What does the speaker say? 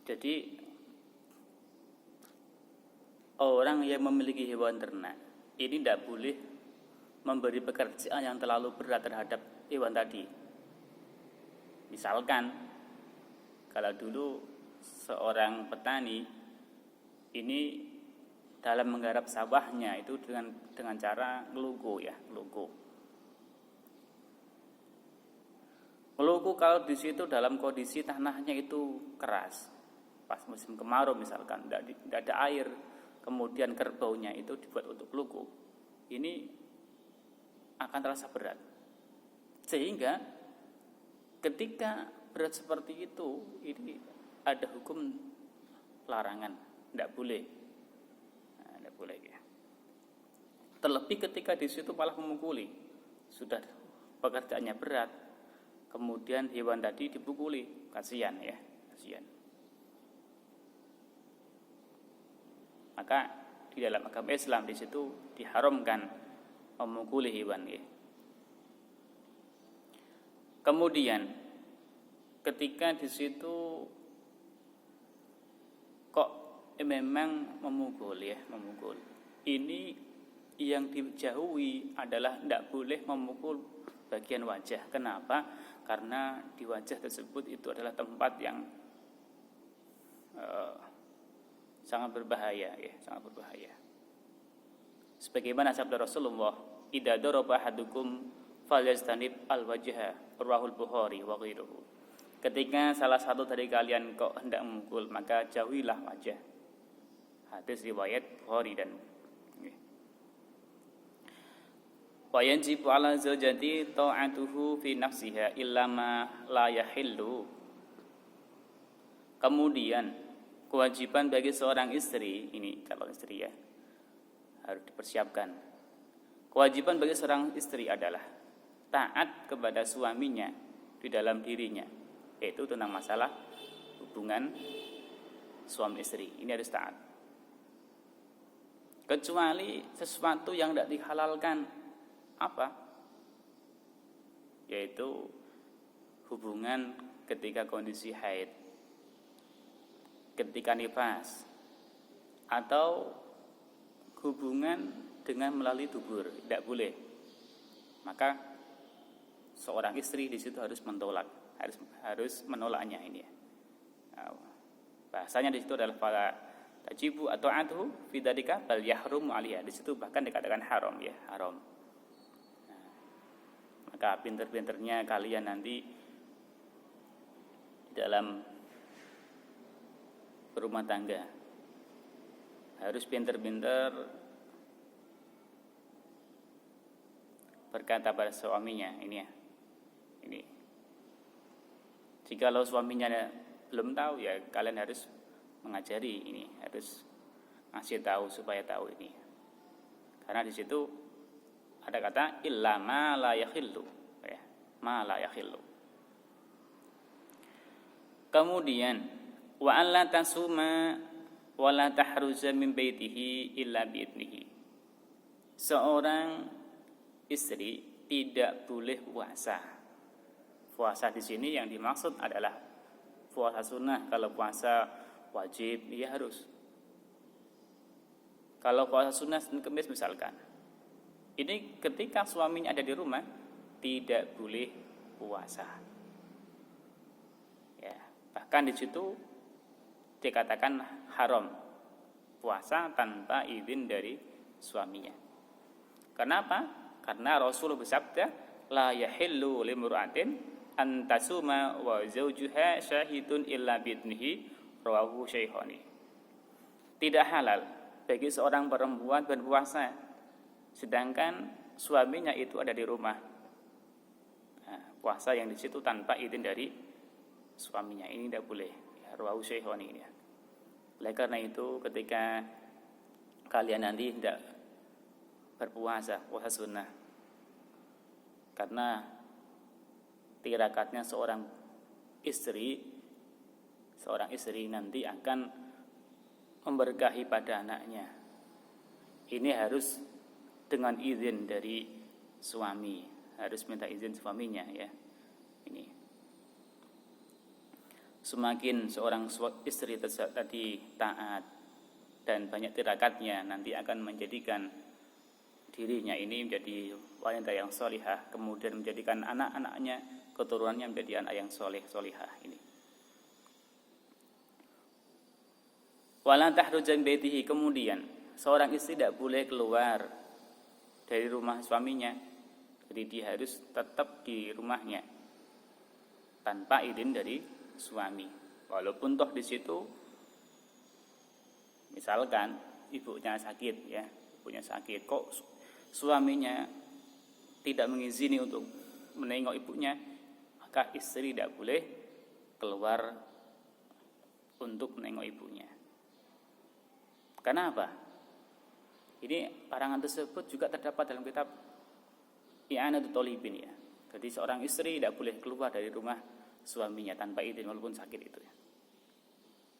Jadi orang yang memiliki hewan ternak ini tidak boleh memberi pekerjaan yang terlalu berat terhadap hewan tadi. Misalkan kalau dulu seorang petani ini dalam menggarap sawahnya itu dengan cara ngeluku ya, ngeluku. Ngeluku kalau di situ dalam kondisi tanahnya itu keras, pas musim kemarau misalkan tidak ada air, kemudian kerbaunya itu dibuat untuk ngeluku, ini akan terasa berat. Sehingga ketika berat seperti itu, ini ada hukum larangan, tidak boleh. Tidak boleh ya. Terlebih ketika di situ malah memukuli, sudah pekerjaannya berat, kemudian hewan tadi dipukuli, kasihan ya, kasihan. Maka di dalam agama Islam di situ diharamkan memukuli hewan ya. Kemudian ketika di situ kok memang memukul ya, memukul. Ini yang dijauhi adalah tidak boleh memukul bagian wajah. Kenapa? Karena di wajah tersebut itu adalah tempat yang sangat berbahaya ya, sangat berbahaya. Sebagaimana sabda Rasulullah, "Idza daraba ahadukum falyastanib al-wajha," rawahul Bukhari wa ghairuhu. Ketika salah satu dari kalian kok hendak memukul, maka jauhilah wajah. Hadis riwayat Bukhari dan wa yajibu 'ala zawjati ta'atuhu fi nafsiha illa ma la yahillu. Kemudian kewajiban bagi seorang istri, ini calon istri ya, harus dipersiapkan. Kewajiban bagi seorang istri adalah taat kepada suaminya di dalam dirinya, yaitu tentang masalah hubungan suami istri. Ini harus taat. Kecuali sesuatu yang tidak dihalalkan, apa? Yaitu hubungan ketika kondisi haid, ketika nifas, atau hubungan dengan melalui dubur, tidak boleh. Maka seorang istri di situ harus mentolak, harus menolaknya ini ya. Bahasanya di situ adalah fala tajibu atau atuhu fi dzalika bal yahrum 'alaiha. Di situ bahkan dikatakan haram ya, haram. Maka pinter-pinternya kalian nanti dalam berumah tangga harus pinter-pinter berkata pada suaminya ini ya, ini. Jikalau suaminya belum tahu ya kalian harus mengajari ini, harus ngasih tahu supaya tahu ini. Karena di situ ada kata illa ma la yakhillu ya, ma la yakhillu. Kemudian wa an la tasuma wa la tahruza min baitihi illa bi idnihi. Seorang istri tidak boleh puasa. Puasa di sini yang dimaksud adalah puasa sunnah. Kalau puasa wajib, dia harus. Kalau puasa sunnah Senin Kemis misalkan, ini ketika suaminya ada di rumah tidak boleh puasa. Ya, bahkan di situ dikatakan haram puasa tanpa izin dari suaminya. Kenapa? Karena Rasulullah bersabda, la yahillu limra'atin an tasuma wa zawjuha syahidun illa bi'idnihi, rawahu Syaikhani. Tidak halal bagi seorang perempuan berpuasa sedangkan suaminya itu ada di rumah. Nah, puasa yang di situ tanpa izin dari suaminya ini tidak boleh. Ya, rawahu Syaikhani ini. Oleh karena itu ketika kalian nanti tidak berpuasa, puasa sunnah, karena tirakatnya seorang istri nanti akan memberkahi pada anaknya. Ini harus dengan izin dari suami, harus minta izin suaminya ya. Ini. semakin seorang istri tadi taat dan banyak tirakatnya, nanti akan menjadikan dirinya ini menjadi wanita yang solihah, kemudian menjadikan anak-anaknya, keturunannya menjadi anak yang solihah ini. Wala tahrujan baitihi, kemudian seorang istri tidak boleh keluar dari rumah suaminya, jadi dia harus tetap di rumahnya tanpa izin dari suami. Walaupun toh di situ misalkan ibunya sakit ya, ibunya sakit, kok suaminya tidak mengizini untuk menengok ibunya, maka istri tidak boleh keluar untuk menengok ibunya. Karena apa? Ini larangan tersebut juga terdapat dalam kitab I'anatul Thalibin ya. Jadi seorang istri tidak boleh keluar dari rumah suaminya tanpa izin walaupun sakit itu ya.